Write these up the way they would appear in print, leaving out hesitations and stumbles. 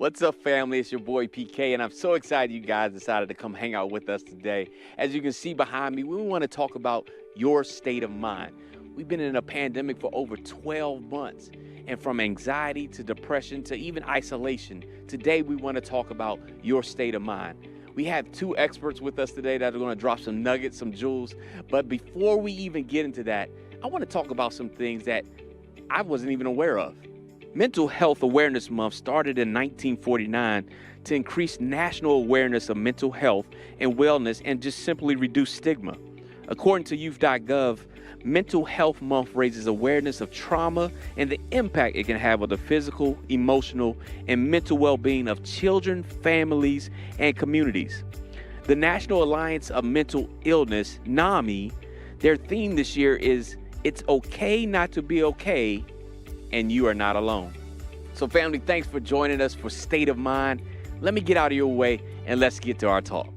What's up, family? It's your boy PK, and I'm so excited you guys decided to come hang out with us today. As you can see behind me, we want to talk about your state of mind. We've been in a pandemic for over 12 months, and from anxiety to depression to even isolation, today we want to talk about your state of mind. We have two experts with us today that are going to drop some nuggets, some jewels. But before we even get into that, I want to talk about some things that I wasn't even aware of. Mental Health Awareness Month started in 1949 to increase national awareness of mental health and wellness and just simply reduce stigma. According to youth.gov, Mental Health Month raises awareness of trauma and the impact it can have on the physical, emotional, and mental well-being of children, families, and communities. The National Alliance of Mental Illness, NAMI, their theme this year is "It's okay not to be okay, and you are not alone." So family, thanks for joining us for State of Mind. Let me get out of your way and let's get to our talk.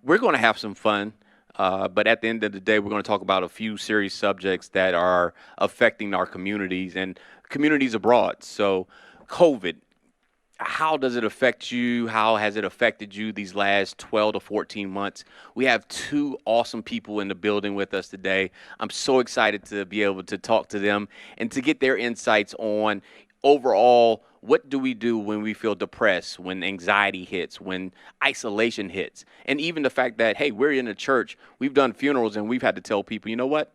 We're going to have some fun, but at the end of the day, we're going to talk about a few serious subjects that are affecting our communities and communities abroad. So COVID. How does it affect you? How has it affected you these last 12 to 14 months? We have two awesome people in the building with us today. I'm so excited to be able to talk to them and to get their insights on overall, what do we do when we feel depressed, when anxiety hits, when isolation hits, and even the fact that, hey, we're in a church, we've done funerals, and we've had to tell people, you know what?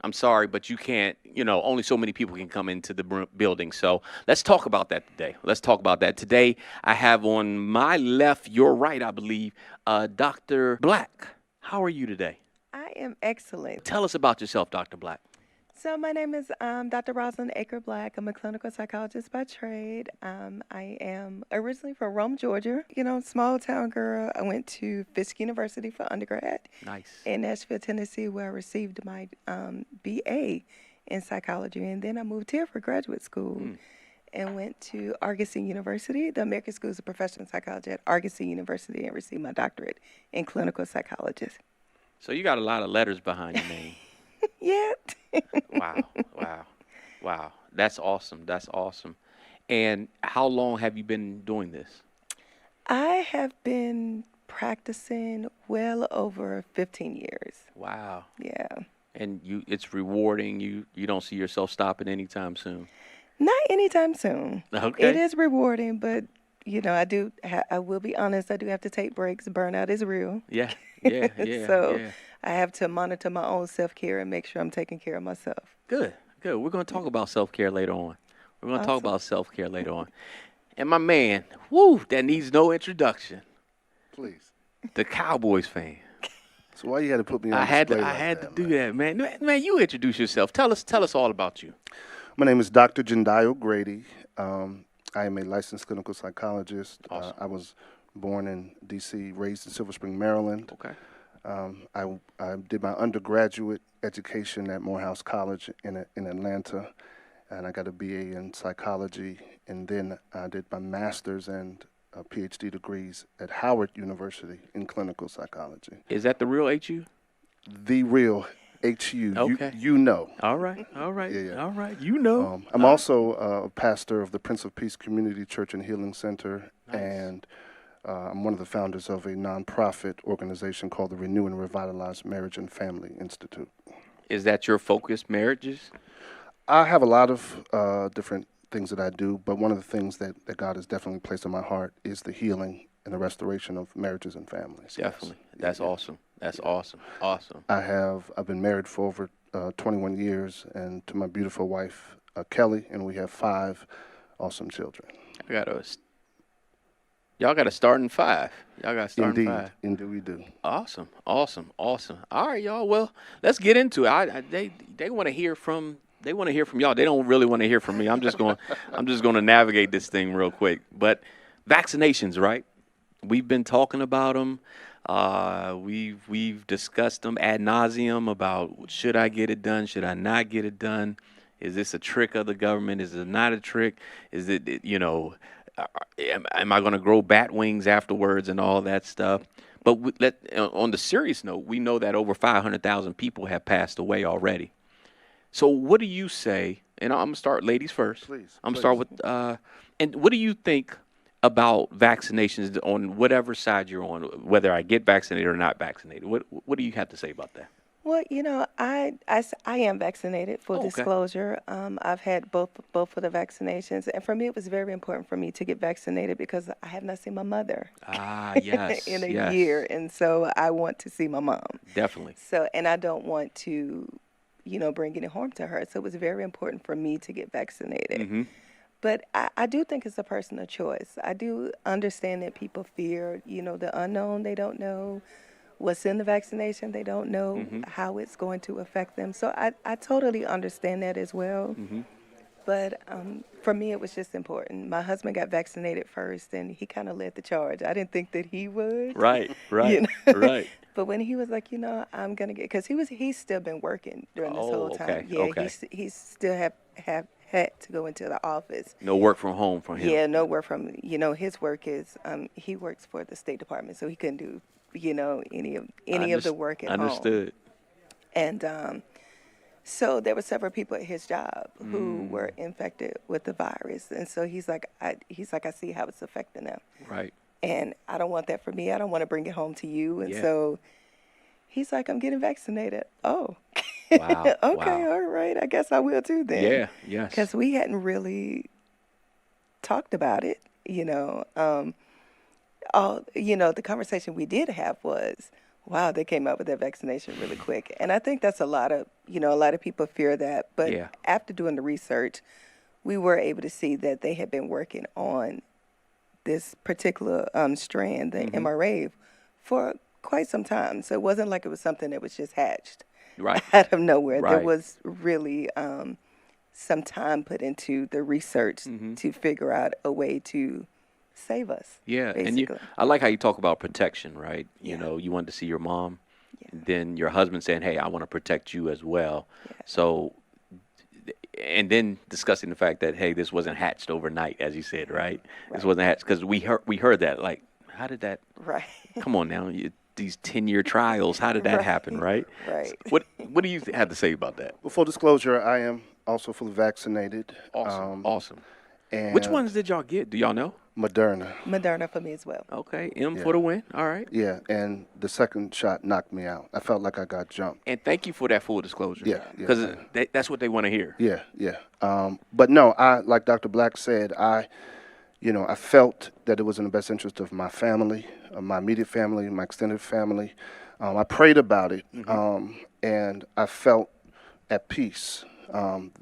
I'm sorry, but you can't, only so many people can come into the building. So let's talk about that today. Let's talk about that. Today, I have on my left, your right, I believe, Dr. Black. How are you today? I am excellent. Tell us about yourself, Dr. Black. So my name is Dr. Rosalind Aker Black. I'm a clinical psychologist by trade. I am originally from Rome, Georgia. Small town girl. I went to Fisk University for undergrad. Nice. In Nashville, Tennessee, where I received my BA in psychology. And then I moved here for graduate school and went to Argosy University, the American Schools of Professional Psychology at Argosy University, and received my doctorate in clinical psychologist. So you got a lot of letters behind your name. Yeah. Wow. That's awesome. That's awesome. And how long have you been doing this? I have been practicing well over 15 years. Wow. Yeah. And it's rewarding. You don't see yourself stopping anytime soon. Not anytime soon. Okay. It is rewarding, but I will be honest, I do have to take breaks. Burnout is real. Yeah. So I have to monitor my own self-care and make sure I'm taking care of myself. Good. We're going to talk about self-care later on. We're going to talk Awesome. about self-care later on. And my man, that needs no introduction, Please. the Cowboys fan. So why you had to put me on I had display to, I like had that, to do man? that, man. Man, you introduce yourself. Tell us all about you. My name is Dr. Jendial Grady. I am a licensed clinical psychologist. Awesome. I was born in D.C., raised in Silver Spring, Maryland. Okay. I did my undergraduate education at Morehouse College in Atlanta, and I got a BA in psychology, and then I did my master's and PhD degrees at Howard University in clinical psychology. Is that the real HU? The real HU. Okay. You know. All right. Yeah. All right. You know. I'm also a pastor of the Prince of Peace Community Church and Healing Center, Nice. and I'm one of the founders of a nonprofit organization called the Renew and Revitalize Marriage and Family Institute. Is that your focus, marriages? I have a lot of different things that I do, but one of the things that God has definitely placed in my heart is the healing and the restoration of marriages and families. Yes. Definitely. That's Yeah. awesome. That's awesome. Awesome. I've been married for over 21 years, and to my beautiful wife, Kelly, and we have 5 awesome children. Y'all got to start in 5. Y'all got to start in 5. Indeed we do. Awesome. All right, y'all. Well, let's get into it. They want to hear from y'all. They don't really want to hear from me. I'm just going to navigate this thing real quick. But vaccinations, right? We've been talking about them. We've discussed them ad nauseum about should I get it done? Should I not get it done? Is this a trick of the government? Is it not a trick? Is it, Am I going to grow bat wings afterwards and all that stuff? But on the serious note, we know that over 500,000 people have passed away already. So what do you say? And I'm gonna start ladies first. Please. I'm gonna start with. And what do you think about vaccinations on whatever side you're on, whether I get vaccinated or not vaccinated? What do you have to say about that? Well, I am vaccinated, full Oh, okay. disclosure. I've had both of the vaccinations. And for me, it was very important for me to get vaccinated because I have not seen my mother Ah, yes, in a yes, year. And so I want to see my mom. definitely. So, and I don't want to, bring any harm to her. So it was very important for me to get vaccinated. Mm-hmm. But I do think it's a personal choice. I do understand that people fear, the unknown. They don't know what's in the vaccination. They don't know Mm-hmm. how it's going to affect them. So I totally understand that as well. Mm-hmm. But for me, it was just important. My husband got vaccinated first, and he kind of led the charge. I didn't think that he would. Right, right, You know? right. But when he was like, I'm gonna get, because he's still been working during this whole Oh, time. okay, Yeah, okay. he's still have had to go into the office. No work from home for him. Yeah, no work from, his work is, he works for the State Department, so he couldn't do, any of the work at home. Understood. And so there were several people at his job who Mm. were infected with the virus, and so he's like, I see how it's affecting them, Right. and I don't want that for me. I don't want to bring it home to you, and Yeah. so he's like, I'm getting vaccinated. Oh, Wow. okay, Wow. all right, I guess I will too then. Yeah. Yes. Because we hadn't really talked about it, the conversation we did have was, wow, they came out with their vaccination really quick. And I think that's a lot of people fear that. But Yeah. after doing the research, we were able to see that they had been working on this particular strand, the Mhm. MRA, for quite some time. So it wasn't like it was something that was just hatched Right. out of nowhere. There Right. was really some time put into the research Mhm. to figure out a way to save us. Yeah, and Basically. I like how you talk about protection, right? You Yeah. know, you wanted to see your mom, Yeah. and then your husband saying, "Hey, I want to protect you as well." Yeah. So, and then discussing the fact that, hey, this wasn't hatched overnight, as you said, right? This Right. wasn't hatched because we heard that. Like, how did that? Right. Come on now, these 10-year trials. How did that Right. happen, right? Right. What do you have to say about that? Well, full disclosure, I am also fully vaccinated. Awesome, awesome. And Which ones did y'all get? Do y'all know? Moderna. Moderna for me as well. Okay, M Yeah. for the win. All right. Yeah, and the second shot knocked me out. I felt like I got jumped. And thank you for that full disclosure. Yeah, yeah. Because that's what they want to hear. Yeah, yeah. But no, like Dr. Black said, I felt that it was in the best interest of my family, my immediate family, my extended family. I prayed about it, and I felt at peace.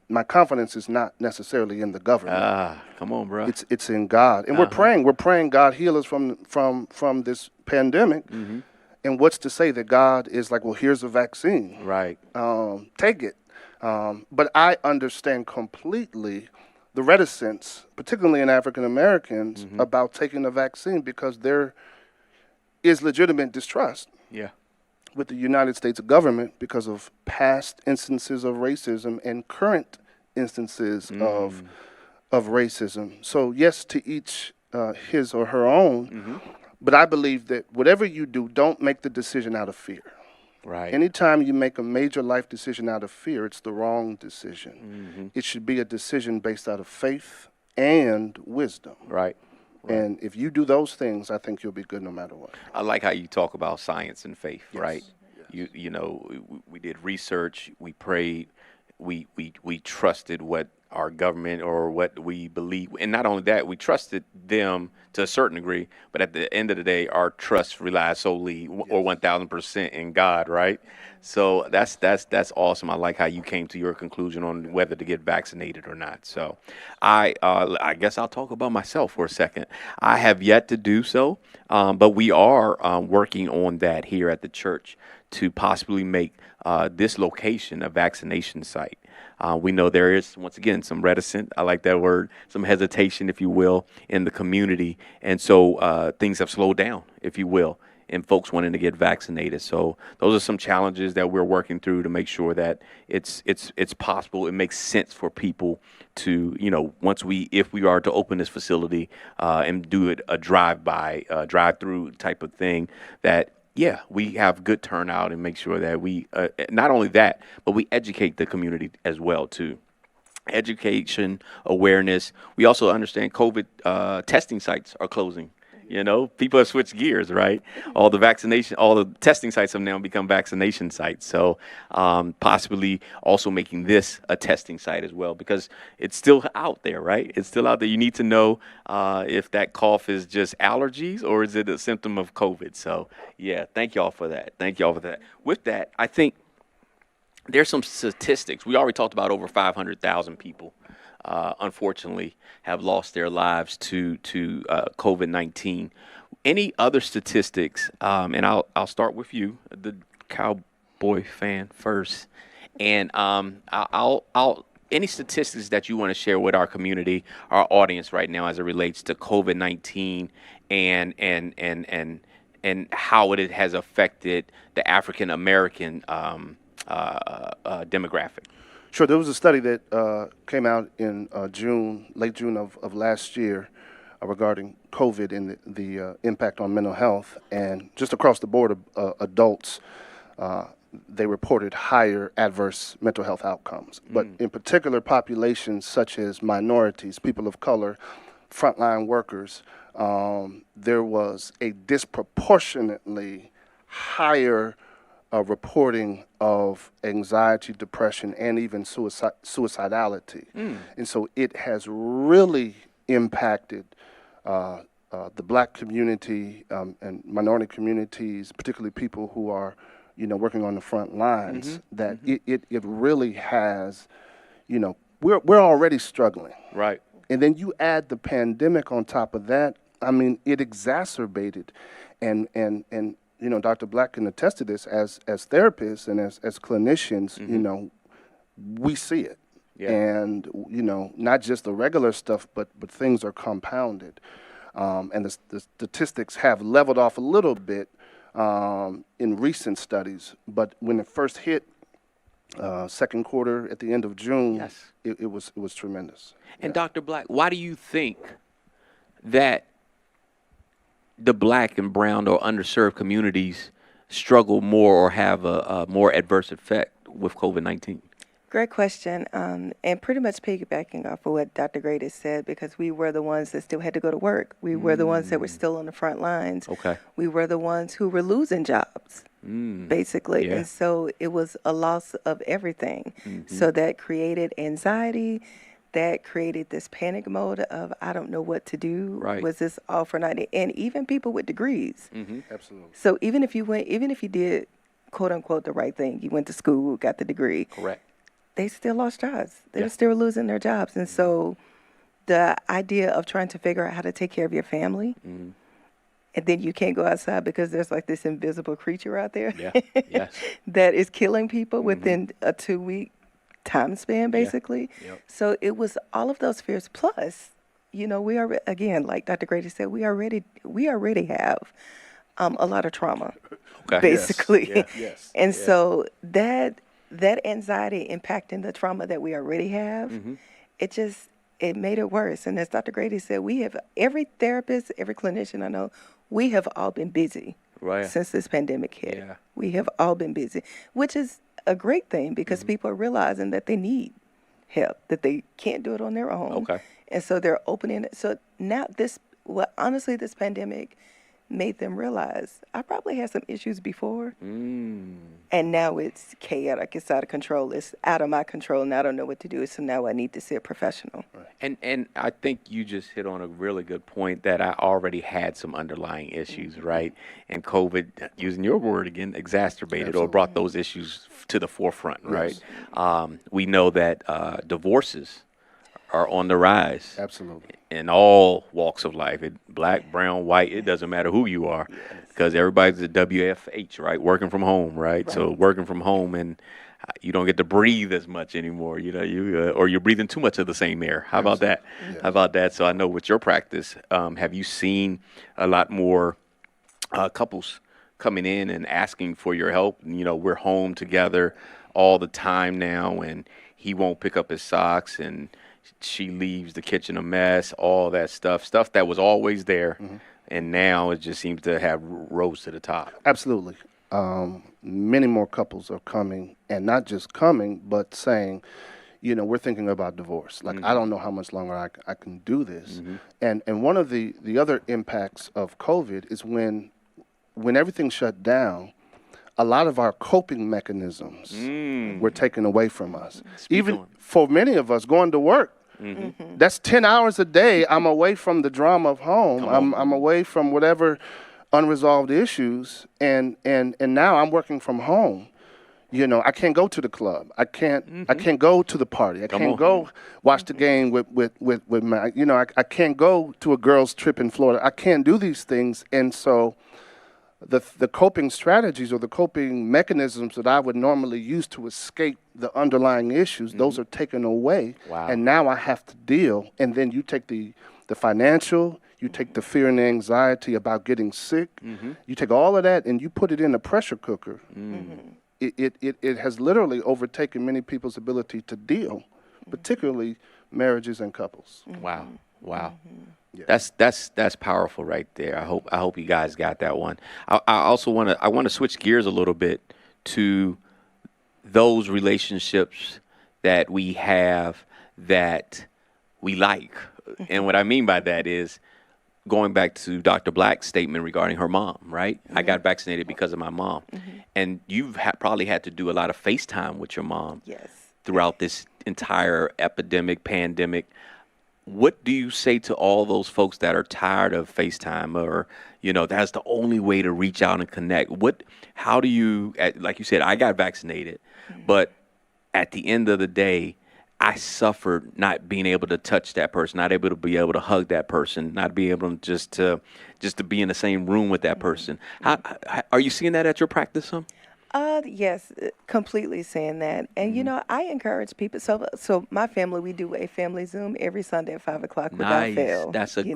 My confidence is not necessarily in the government. Ah, come on, bro. It's in God, and we're praying God heal us from this pandemic. Mm-hmm. And what's to say that God is like, well, here's a vaccine, Right. take it. But I understand completely the reticence, particularly in African Americans, about taking the vaccine because there is legitimate distrust Yeah. with the United States government because of past instances of racism and current instances of racism. So yes, to each his or her own, but I believe that whatever you do, don't make the decision out of fear. Right. Anytime you make a major life decision out of fear, it's the wrong decision. It should be a decision based out of faith and wisdom. Right. And if you do those things, I think you'll be good no matter what. I like how you talk about science and faith, Yes. right? You know, we did research, we prayed, we trusted what our government or what we believe, and not only that, we trusted them to a certain degree, but at the end of the day, our trust relies solely or 1,000% in God, right? So that's awesome. I like how you came to your conclusion on whether to get vaccinated or not. So I guess I'll talk about myself for a second. I have yet to do so, but we are working on that here at the church to possibly make this location a vaccination site. We know there is, once again, some reticent, I like that word, some hesitation, if you will, in the community. And so things have slowed down, if you will. in folks wanting to get vaccinated. So those are some challenges that we're working through to make sure that it's possible. It makes sense for people to, if we are to open this facility and do it a drive-through type of thing, that we have good turnout and make sure that we not only that, but we educate the community as well too. Education, awareness. We also understand COVID testing sites are closing. People have switched gears, right? All the testing sites have now become vaccination sites. So possibly also making this a testing site as well, because it's still out there, right? It's still out there. You need to know if that cough is just allergies or is it a symptom of COVID. So thank y'all for that. With that, I think there's some statistics. We already talked about over 500,000 people, unfortunately, have lost their lives to COVID-19. Any other statistics? And I'll start with you, the Cowboy fan first. And I'll any statistics that you want to share with our community, our audience right now, as it relates to COVID-19 and how it has affected the African American demographic. Sure. There was a study that came out in late June of last year regarding COVID and the impact on mental health. And just across the board, adults, they reported higher adverse mental health outcomes. But in particular, populations such as minorities, people of color, frontline workers, there was a disproportionately higher reporting of anxiety, depression, and even suicidality. And so it has really impacted the Black community and minority communities, particularly people who are, working on the front lines, that it really has, we're already struggling. Right. And then you add the pandemic on top of that. I mean, it exacerbated and Dr. Black can attest to this as therapists and as clinicians, we see it. Yeah. And, not just the regular stuff, but things are compounded. And the statistics have leveled off a little bit in recent studies. But when it first hit second quarter at the end of June, it was tremendous. And Dr. Black, why do you think that the Black and brown or underserved communities struggle more or have a more adverse effect with COVID-19? Great question. And pretty much piggybacking off of what Dr. Grady said, because we were the ones that still had to go to work. We were the ones that were still on the front lines. Okay. We were the ones who were losing jobs, basically. Yeah. And so it was a loss of everything. So that created anxiety. That created this panic mode of, I don't know what to do. Right. Was this all for nothing? And even people with degrees. Absolutely. So even if you did, quote unquote, the right thing, you went to school, got the degree. Correct. They still lost jobs. They were still losing their jobs. And so the idea of trying to figure out how to take care of your family, and then you can't go outside because there's like this invisible creature out there that is killing people within a 2-week time span, basically. So it was all of those fears. Plus, we are, again, like Dr. Grady said, we already have a lot of trauma, basically. And so that anxiety impacting the trauma that we already have, it made it worse. And as Dr. Grady said, we have, every therapist, every clinician I know, we have all been busy since this pandemic hit. Yeah. We have all been busy, which is a great thing because people are realizing that they need help, that they can't do it on their own. Okay. And so they're opening it. So now honestly, this pandemic made them realize I probably had some issues before. And now it's chaotic. It's out of control. It's out of my control, and I don't know what to do. So now I need to see a professional. Right. And I think you just hit on a really good point that I already had some underlying issues, right? And COVID, using your word again, exacerbated or brought those issues to the forefront, right? We know that divorces are on the rise. Absolutely. In all walks of life, Black, brown, white, it doesn't matter who you are, because everybody's a WFH, right? Working from home, right? So working from home, and you don't get to breathe as much anymore, or you're breathing too much of the same air. How about that? How about that? So I know with your practice, have you seen a lot more couples coming in and asking for your help. You know, we're home together all the time now, and he won't pick up his socks, and she leaves the kitchen a mess, all that stuff that was always there, and now it just seems to have rose to the top. Absolutely. Many more couples are coming, and not just coming, but saying, you know, we're thinking about divorce. Like, I don't know how much longer I can do this. And one of the other impacts of COVID is when everything shut down, a lot of our coping mechanisms were taken away from us. Even for many of us, going to work, that's 10 hours a day. I'm away from the drama of home. I'm away from whatever unresolved issues, and now I'm working from home. You know, I can't go to the club. I can't go to the party. I can't go watch the game with my, you know, I can't go to a girls' trip in Florida. I can't do these things, and so the coping strategies or the coping mechanisms that I would normally use to escape the underlying issues, those are taken away. Wow. And now I have to deal. And then you take the financial, you take the fear and the anxiety about getting sick, you take all of that and you put it in a pressure cooker. It has literally overtaken many people's ability to deal, particularly marriages and couples. Wow. Yeah. That's powerful right there. I hope you guys got that one. I also want to switch gears a little bit to those relationships that we have that we like. And what I mean by that is going back to Dr. Black's statement regarding her mom, right? I got vaccinated because of my mom. And you've probably had to do a lot of FaceTime with your mom throughout this entire epidemic, pandemic. What do you say to all those folks that are tired of FaceTime, or, you know, that's the only way to reach out and connect? How do you, like you said, I got vaccinated, but at the end of the day, I suffered not being able to touch that person, not able to be able to hug that person, not be able to just to be in the same room with that person. How are you seeing that at your practice, some? Yes, completely saying that. And, you know, I encourage people. So my family, we do a family Zoom every Sunday at 5 o'clock without fail. That's a you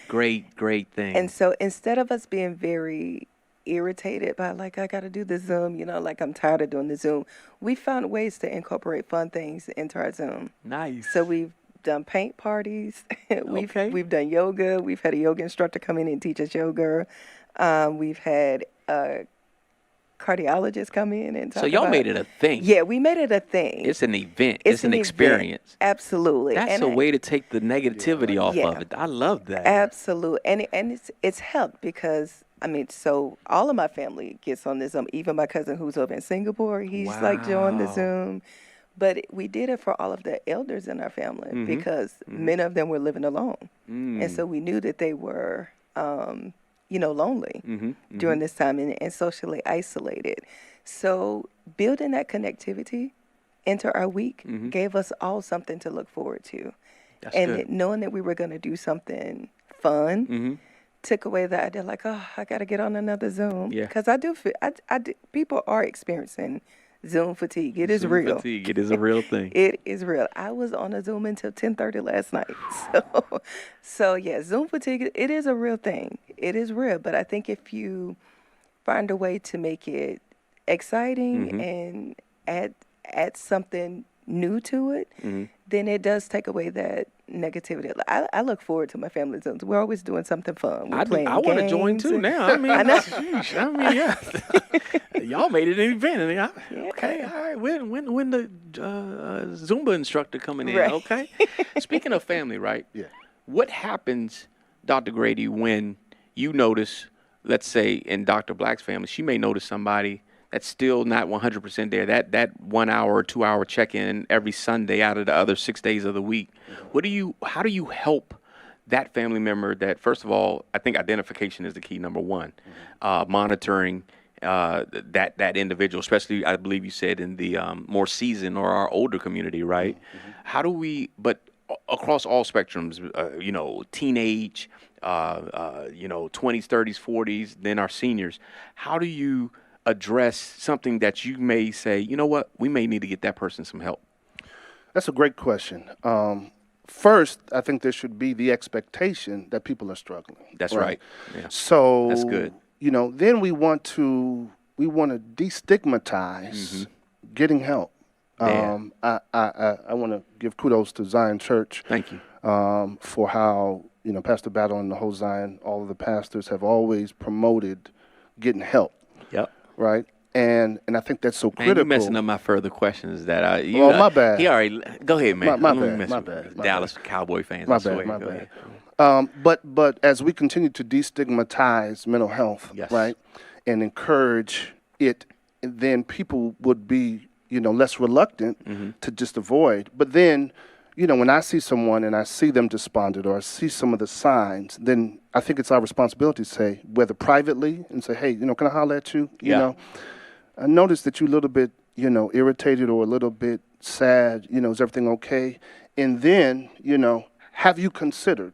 great thing. And so instead of us being very irritated by, like, I got to do the Zoom, you know, like I'm tired of doing the Zoom, we found ways to incorporate fun things into our Zoom. Nice. So we've done paint parties. We've done yoga. We've had a yoga instructor come in and teach us yoga. We've had cardiologists come in and talk. So y'all about, made it a thing. Yeah, we made it a thing. It's an event. It's an experience. Event. Absolutely. That's a way to take the negativity off of it. I love that. Absolutely. And it's helped because, I mean, so all of my family gets on this Zoom. Even my cousin who's over in Singapore, he's like joined the Zoom. But we did it for all of the elders in our family because many of them were living alone. And so we knew that they were you know, lonely during this time and socially isolated. So building that connectivity into our week gave us all something to look forward to. That's and good. knowing that we were going to do something fun took away the idea like, oh, I got to get on another Zoom. Yeah. Because I do feel, people are experiencing Zoom fatigue. It is real. Fatigue. It is a real thing. It is real. I was on a Zoom until 10:30 last night. So yeah, Zoom fatigue, it is a real thing. It is real. But I think if you find a way to make it exciting and add something new to it, then it does take away that negativity. I look forward to my family Zooms. We're always doing something fun. We're playing I want to join too now. I mean, I know. yeah. Y'all made it an event. Okay, all right. When the Zumba instructor coming in? Right. Okay. Speaking of family, right? Yeah. What happens, Dr. Grady, when you notice, let's say in Dr. Black's family, she may notice somebody that's still not 100% there. That 1 hour or 2 hour check-in every Sunday out of the other 6 days of the week. How do you help that family member that, first of all, I think identification is the key, number one. Monitoring that individual, especially I believe you said in the more seasoned or our older community, right? How do we, but across all spectrums, you know, teenage, you know, 20s, 30s, 40s, then our seniors, how do you address something that you may say, you know what, we may need to get that person some help? That's a great question. First, I think there should be the expectation that people are struggling. That's right. Yeah. So That's good. then we want to destigmatize getting help. Yeah. I want to give kudos to Zion Church. Thank you. For how, Pastor Battle and the whole Zion, all of the pastors have always promoted getting help, Yep. right? And I think that's so Man, critical. you're messing up my further questions that my bad. He already, go ahead, man. My I'm bad, messing my with bad, you. my Dallas Cowboy fans, My I swear. bad, my Go bad. ahead. But as we continue to destigmatize mental health, Yes. right, and encourage it, then people would be, less reluctant to just avoid. But then, when I see someone and I see them despondent or I see some of the signs, then I think it's our responsibility to say, whether privately and say, hey, can I holler at you? Yeah. I noticed that you're a little bit, irritated or a little bit sad. Is everything okay? And then, have you considered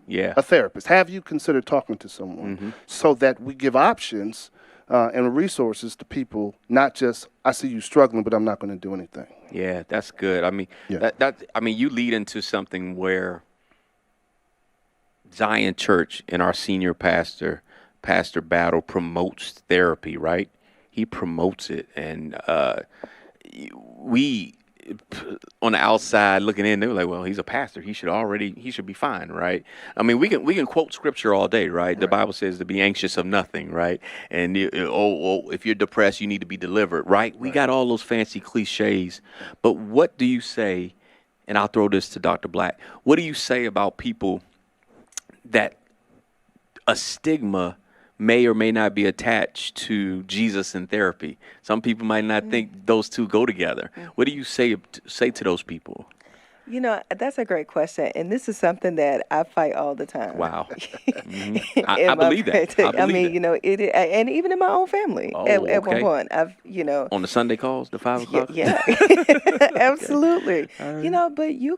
Yeah. a therapist? Have you considered talking to someone so that we give options and resources to people, not just, I see you struggling, but I'm not going to do anything. Yeah, that's good. I mean, Yeah. you lead into something where Zion Church and our senior pastor, Pastor Battle, promotes therapy, right? He promotes it, and we on the outside looking in, they were like, well, he's a pastor. He should be fine, right? I mean, we can quote scripture all day, right? The Bible says to be anxious of nothing, right? And if you're depressed, you need to be delivered, right? We got all those fancy cliches. But what do you say, and I'll throw this to Dr. Black, what do you say about people that a stigma may or may not be attached to Jesus and therapy? Some people might not think those two go together. What do you say to those people? That's a great question, and this is something that I fight all the time. Wow. In I my believe that. practice. I believe it is, and even in my own family. Oh, at one okay. point, I've, On the Sunday calls, the 5 o'clock? yeah, absolutely. But you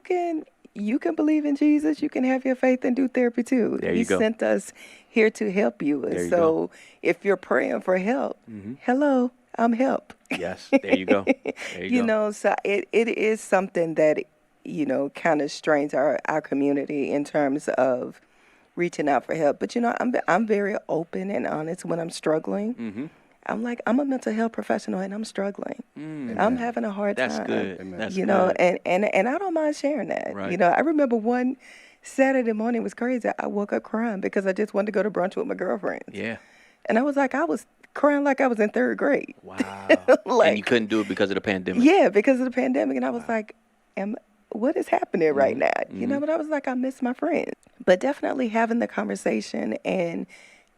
can believe in Jesus. You can have your faith and do therapy too. There you He go. sent us here to help you. And There you so if you're praying for help, hello, I'm help. Yes, there you go. There you go. So it is something that, kind of strains our community in terms of reaching out for help. But, I'm very open and honest when I'm struggling. I'm like, I'm a mental health professional and I'm struggling. I'm having a hard That's time. good. Amen. That's And I don't mind sharing that. Right. I remember one Saturday morning was crazy. I woke up crying because I just wanted to go to brunch with my girlfriends. Yeah. And I was crying like I was in third grade. Wow. Like, and you couldn't do it because of the pandemic. Yeah, because of the pandemic. And I was like, what is happening right now? But I was like, I miss my friends. But definitely having the conversation, and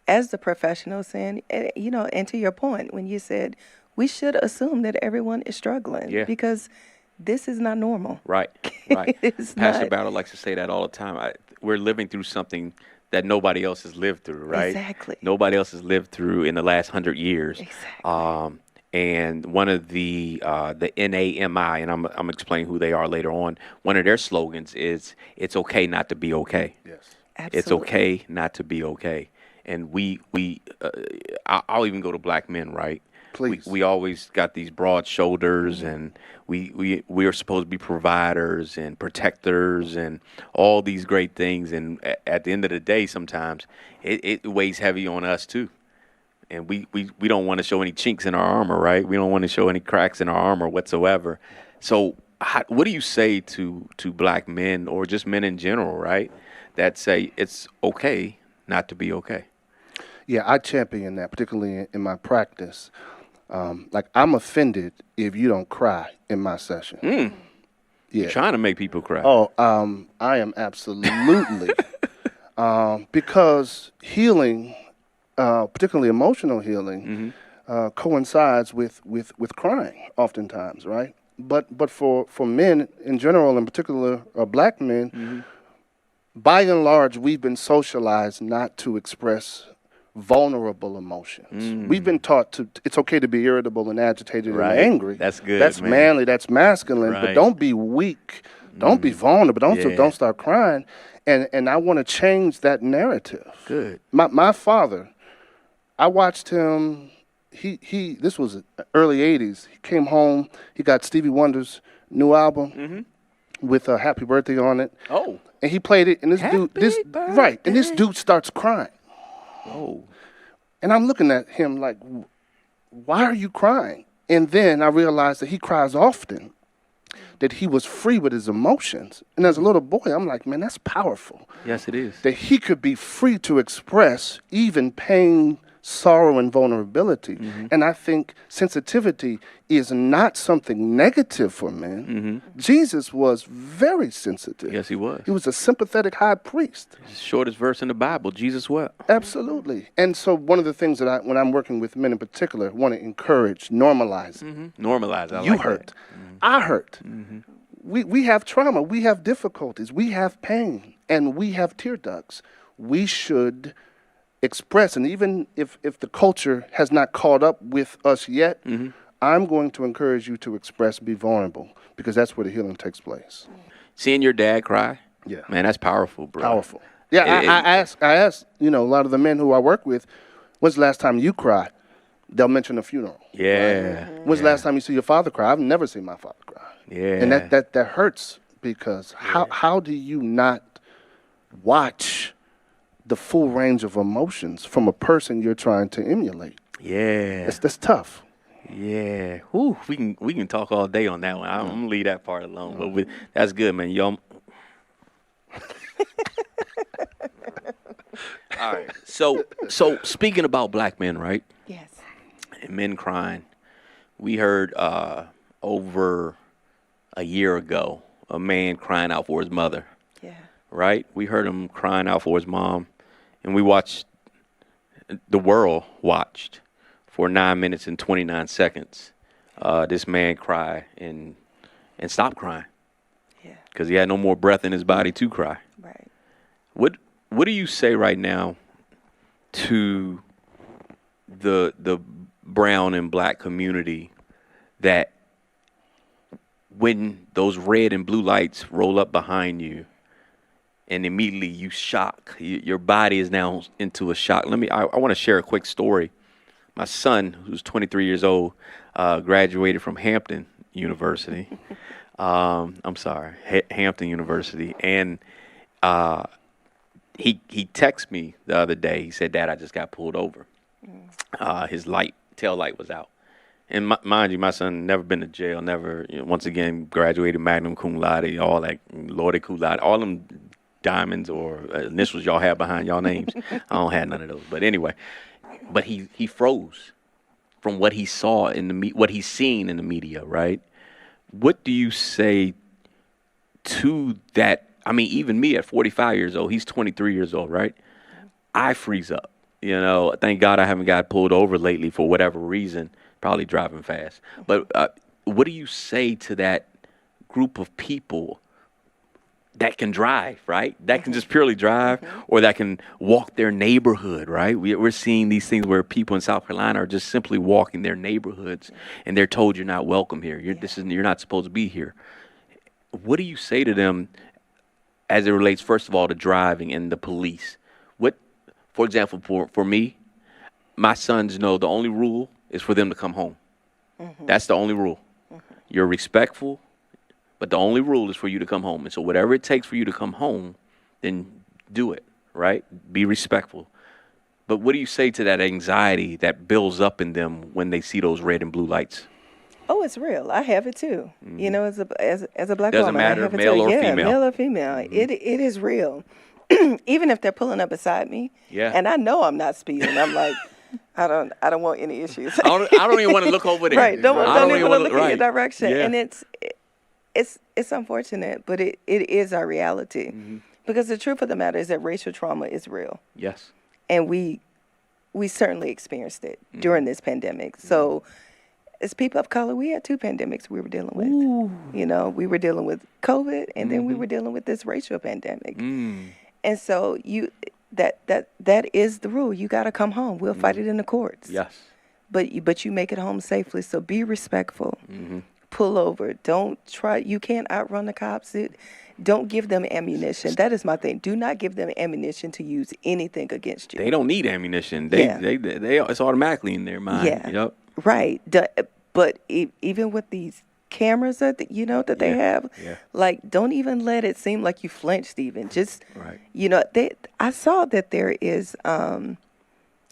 as the professional saying, and to your point, when you said we should assume that everyone is struggling. Yeah. Because this is not normal. Right. It's Pastor not. Battle likes to say that all the time. We're living through something that nobody else has lived through, right? Exactly. Nobody else has lived through in the last 100 years. Exactly. And one of the NAMI, and I'm explaining who they are later on. One of their slogans is "It's okay not to be okay." Yes. Absolutely. It's okay not to be okay. And I'll even go to black men, right? Please. We always got these broad shoulders, and we are supposed to be providers and protectors and all these great things. And at the end of the day, sometimes it weighs heavy on us too. And we don't want to show any chinks in our armor, right? We don't want to show any cracks in our armor whatsoever. So what do you say to black men or just men in general, right, that say it's okay not to be okay? Yeah, I champion that, particularly in my practice. Like, I'm offended if you don't cry in my session. Yeah. You're trying to make people cry. Oh, I am absolutely. Because healing, particularly emotional healing, coincides with crying oftentimes, right? But for men in general, in particular black men, by and large, we've been socialized not to express vulnerable emotions. We've been taught it's okay to be irritable and agitated Right. and angry. That's good, That's man. manly. That's masculine. Right. But don't be weak. Don't be vulnerable. Don't start crying. And I want to change that narrative. Good. My father, I watched him. He this was early '80s. He came home. He got Stevie Wonder's new album with a "Happy Birthday" on it. Oh. And he played it, and this Happy dude starts crying. Oh. And I'm looking at him like, why are you crying? And then I realized that he cries often, that he was free with his emotions. And as a little boy, I'm like, man, that's powerful. Yes, it is. That he could be free to express even pain, sorrow, and vulnerability. And I think sensitivity is not something negative for men. Jesus was very sensitive. Yes, he was. He was a sympathetic high priest. Shortest verse in the Bible, Jesus wept. Absolutely. And so one of the things that when I'm working with men in particular, want to encourage, normalize it. Normalize. I You like hurt. that. I hurt. We have trauma. We have difficulties. We have pain. And we have tear ducts. We should express. And even if the culture has not caught up with us yet, I'm going to encourage you to express, be vulnerable, because that's where the healing takes place. Seeing your dad cry, Yeah. man, that's powerful, bro. Powerful. Yeah, I ask, a lot of the men who I work with, when's the last time you cried? They'll mention a funeral. Yeah. When's the last time you see your father cry? I've never seen my father cry. Yeah. And that hurts, because how do you not watch the full range of emotions from a person you're trying to emulate? Yeah. That's tough. Yeah. Whew, we can talk all day on that one. I'm gonna leave that part alone. But that's good, man. Y'all. All right. So speaking about black men, right? Yes. And men crying. We heard over a year ago a man crying out for his mother. Yeah. Right? We heard him crying out for his mom, and we watched. The world watched for 9 minutes and 29 seconds. This man cry and stop crying. Yeah. Because he had no more breath in his body to cry. Right. What do you say right now to the brown and black community that when those red and blue lights roll up behind you and immediately you shock, your body is now into a shock? I want to share a quick story. My son, who's 23 years old, graduated from Hampton University. Hampton University. And he texted me the other day. He said, "Dad, I just got pulled over." His tail light was out. And mind you, my son never been to jail, never, once again, graduated magna cum laude, all that, laude cum laude, all them diamonds or initials y'all have behind y'all names. I don't have none of those. But anyway, but he froze from what he saw what he's seen in the media, right? What do you say to that? I mean, even me at 45 years old, he's 23 years old, right? I freeze up. Thank God I haven't got pulled over lately for whatever reason, probably driving fast. But what do you say to that group of people that can drive, right? That can just purely drive, or that can walk their neighborhood, right? We're seeing these things where people in South Carolina are just simply walking their neighborhoods, and they're told you're not welcome here. You're not supposed to be here. What do you say to them as it relates, first of all, to driving and the police? For example, for me, my sons know the only rule is for them to come home. That's the only rule. You're respectful, but the only rule is for you to come home. And so whatever it takes for you to come home, then do it, right? Be respectful. But what do you say to that anxiety that builds up in them when they see those red and blue lights? Oh, it's real. I have it too. As a black Doesn't woman, matter I have it male too. or Yeah, female. male or female. It is real. Even if they're pulling up beside me, and I know I'm not speeding, I'm like, I don't want any issues. I don't even want to look over there. Right. Don't even want to look in your direction. Yeah. And it's unfortunate, but it is our reality. Because the truth of the matter is that racial trauma is real. Yes. And we certainly experienced it during this pandemic. So as people of color, we had two pandemics we were dealing with. We were dealing with COVID, and then we were dealing with this racial pandemic. And so that is the rule. You got to come home. We'll fight it in the courts. Yes. But you make it home safely. So be respectful. Pull over. Don't try. You can't outrun the cops. Don't give them ammunition. That is my thing. Do not give them ammunition to use anything against you. They don't need ammunition. It's automatically in their mind. Yeah. Yep. Right. But even with these cameras that they have, like, don't even let it seem like you flinched. Even just, right. I saw that there is an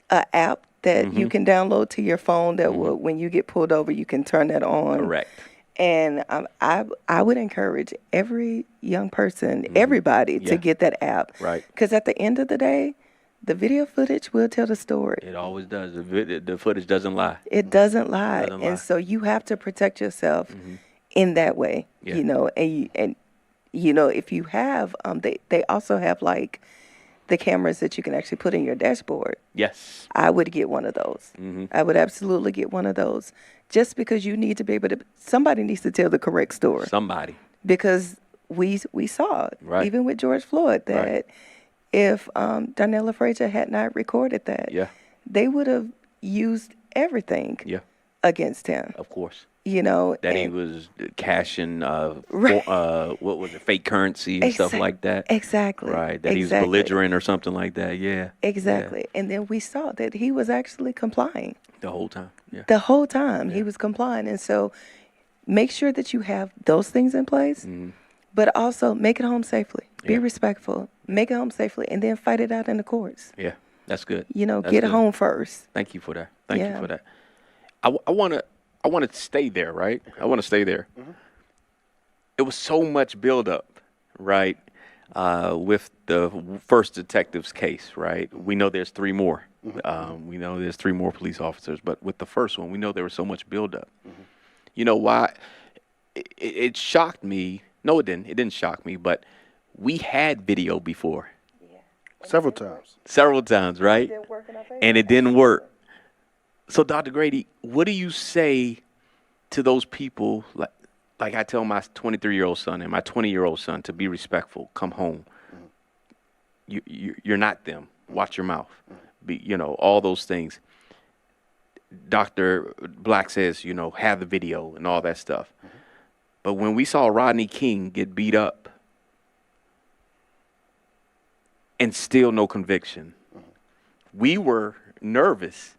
app that you can download to your phone that will, when you get pulled over, you can turn that on. Correct. And I would encourage every young person, everybody, to get that app. Right. Because at the end of the day, the video footage will tell the story. It always does. The footage doesn't lie. It doesn't lie. Doesn't lie. And so you have to protect yourself in that way, Yeah. you know, and you know, if you have, they also have like the cameras that you can actually put in your dashboard. Yes. I would get one of those. I would absolutely get one of those, just because you need to be able to. Somebody needs to tell the correct story, Somebody. because we saw it, Right. even with George Floyd, that Right. if Darnella Frazier had not recorded that, Yeah. they would have used everything Yeah. against him. Of course. You know, That he and- was cashing, Right. what was it, fake currency and stuff like that. Exactly. Right. That he was belligerent or something like that. Yeah. Exactly. And then we saw that he was actually complying The whole time. Yeah. the whole time. He was complying. And so make sure that you have those things in place, but also make it home safely. Be Yeah. respectful. Make it home safely, and then fight it out in the courts. Yeah. That's good. You know, That's get good. home first. Thank you for that. Thank you Yeah. for that. I want to stay there, right? I want to stay there. It was so much buildup, right, with the first detective's case, right? We know there's three more. We know there's three more police officers, but with the first one, we know there was so much buildup. You know why? It shocked me. No, it didn't. It didn't shock me, but we had video before. Several times. Several times, right? And it didn't work. So, Dr. Grady, what do you say to those people? Like I tell my 23-year-old son and my 20-year-old son to be respectful. Come home. You're not them. Watch your mouth. Be, all those things. Dr. Black says, have the video and all that stuff. But when we saw Rodney King get beat up and still no conviction, we were nervous.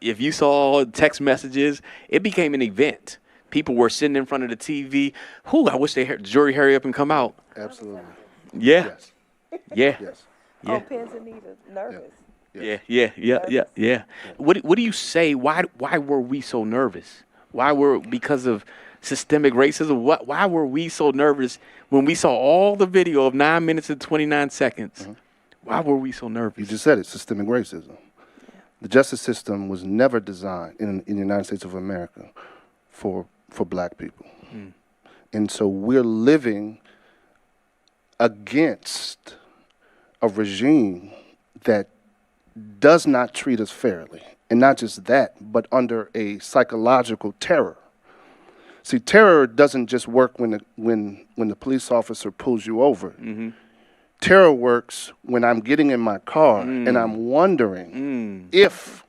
If you saw text messages, it became an event. People were sitting in front of the TV. I wish the jury hurry up and come out. Absolutely. Yeah. Yes. Yeah. Yes. Yeah. Oh, Pens Anita, nervous. Yeah. What do you say? Why were we so nervous? Because of systemic racism? Why were we so nervous when we saw all the video of 9 minutes and 29 seconds? Why were we so nervous? You just said it, systemic racism. The justice system was never designed in the United States of America for black people. And so we're living against a regime that does not treat us fairly. And not just that, but under a psychological terror. See, terror doesn't just work when the police officer pulls you over. Terror works when I'm getting in my car and I'm wondering if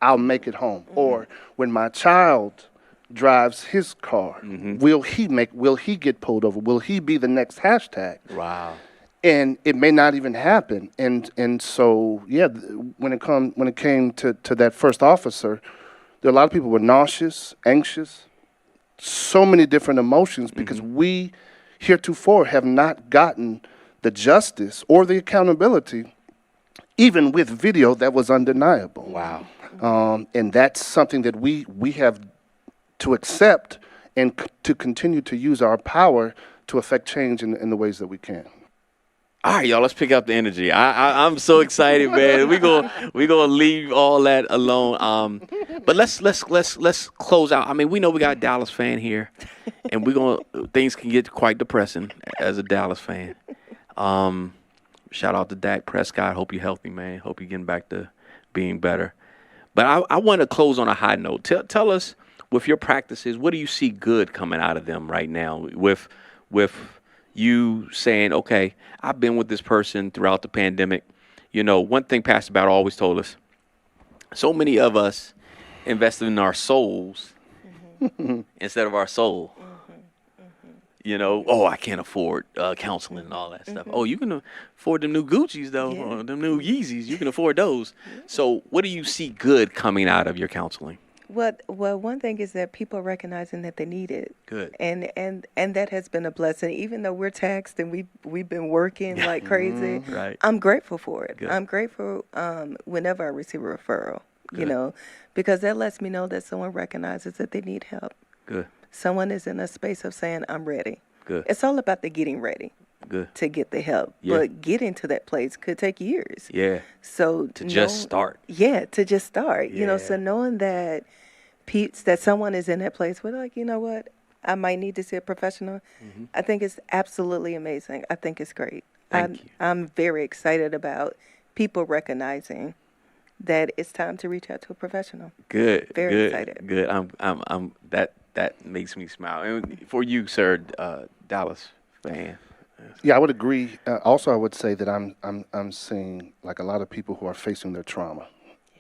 I'll make it home, or when my child drives his car, will he get pulled over? Will he be the next hashtag? Wow. And it may not even happen. And so when it came to that first officer, there were a lot of people were nauseous, anxious, so many different emotions, because we heretofore have not gotten the justice or the accountability, even with video that was undeniable. Wow. And that's something that we have to accept and to continue to use our power to affect change in the ways that we can. All right, y'all, let's pick up the energy. I'm so excited, man. We gonna leave all that alone. But let's close out. I mean, we know we got a Dallas fan here, and things can get quite depressing as a Dallas fan. Shout out to Dak Prescott. Hope you're healthy, man. Hope you're getting back to being better. But I want to close on a high note. Tell us, with your practices, what do you see good coming out of them right now? With you saying, okay, I've been with this person throughout the pandemic. One thing Pastor Battle always told us, so many of us invested in our souls instead of our soul. I can't afford counseling and all that stuff. Oh, you can afford them new Gucci's, though, or them new Yeezys. You can afford those. So what do you see good coming out of your counseling? Well, one thing is that people are recognizing that they need it. Good. And that has been a blessing. Even though we're taxed and we've been working like crazy, Right. I'm grateful for it. Good. I'm grateful whenever I receive a referral, Good. you know, because that lets me know that someone recognizes that they need help. Good. Someone is in a space of saying, I'm ready. Good. It's all about the getting ready Good. to get the help. Yeah. But getting to that place could take years. Yeah. So To just start. Yeah, to just start. You know, Yeah. so knowing that that someone is in that place where like, you know what, I might need to see a professional. Mm-hmm. I think it's absolutely amazing. I think it's great. Thank you. I'm very excited about people recognizing that it's time to reach out to a professional. Good. Very good, excited. Good. I'm that makes me smile. And for you, sir, Dallas fan. Yeah, I would agree. Also, I would say that I'm seeing like a lot of people who are facing their trauma.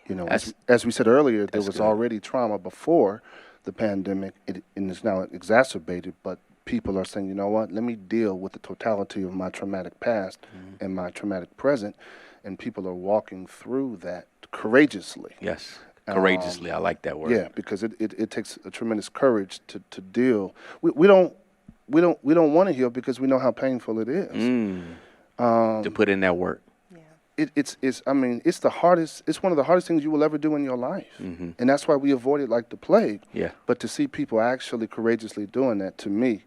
You know, That's- as we said earlier, there that's was good. already trauma before the pandemic, and it's now exacerbated. But people are saying, you know what? Let me deal with the totality of my traumatic past and my traumatic present, and people are walking through that courageously. Yes. Courageously. I like that word. Yeah, because it takes a tremendous courage to deal. We don't want to heal because we know how painful it is. To put in that work. It's I mean, it's one of the hardest things you will ever do in your life. And that's why we avoid it like the plague. Yeah. But to see people actually courageously doing that, to me,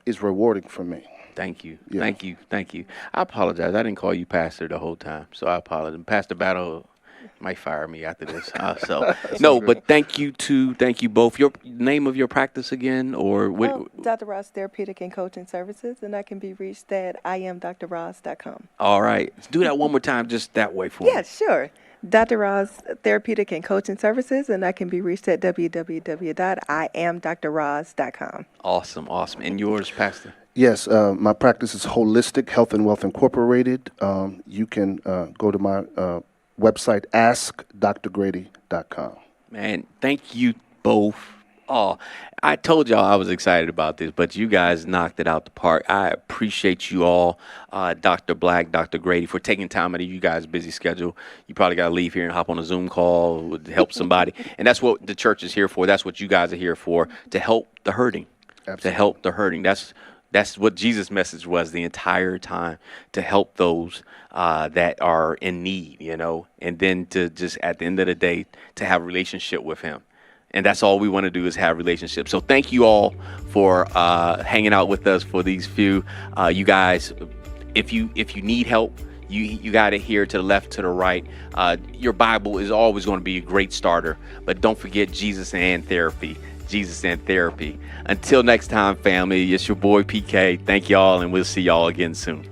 is rewarding for me. Thank you. Yeah. Thank you. Thank you. I apologize. I didn't call you pastor the whole time, so I apologize. Pastor Battle might fire me after this. No, but thank you both. Your name of your practice again, or what? Dr. Ross Therapeutic and Coaching Services, and I can be reached at iamdrross.com. All right. Let's do that one more time, just that way for me. Yeah, sure. Dr. Ross Therapeutic and Coaching Services, and I can be reached at www.iamdrross.com. Awesome. Awesome. And yours, Pastor? Yes, my practice is Holistic Health and Wealth Incorporated. You can go to my website, askdrgrady.com. Man, thank you both. Oh, I told y'all I was excited about this, but you guys knocked it out the park. I appreciate you all, Dr. Black, Dr. Grady, for taking time out of you guys' busy schedule. You probably got to leave here and hop on a Zoom call to help somebody. And that's what the church is here for. That's what you guys are here for, to help the hurting. Absolutely. To help the hurting. That's what Jesus' message was the entire time, to help those that are in need, you know, and then to just at the end of the day to have a relationship with him. And that's all we want to do is have relationships. So thank you all for hanging out with us for these few. You guys, if you need help, you got it here to the left, to the right. Your Bible is always going to be a great starter, but don't forget Jesus and therapy. Jesus and therapy. Until next time, family, it's your boy PK. Thank y'all, and we'll see y'all again soon.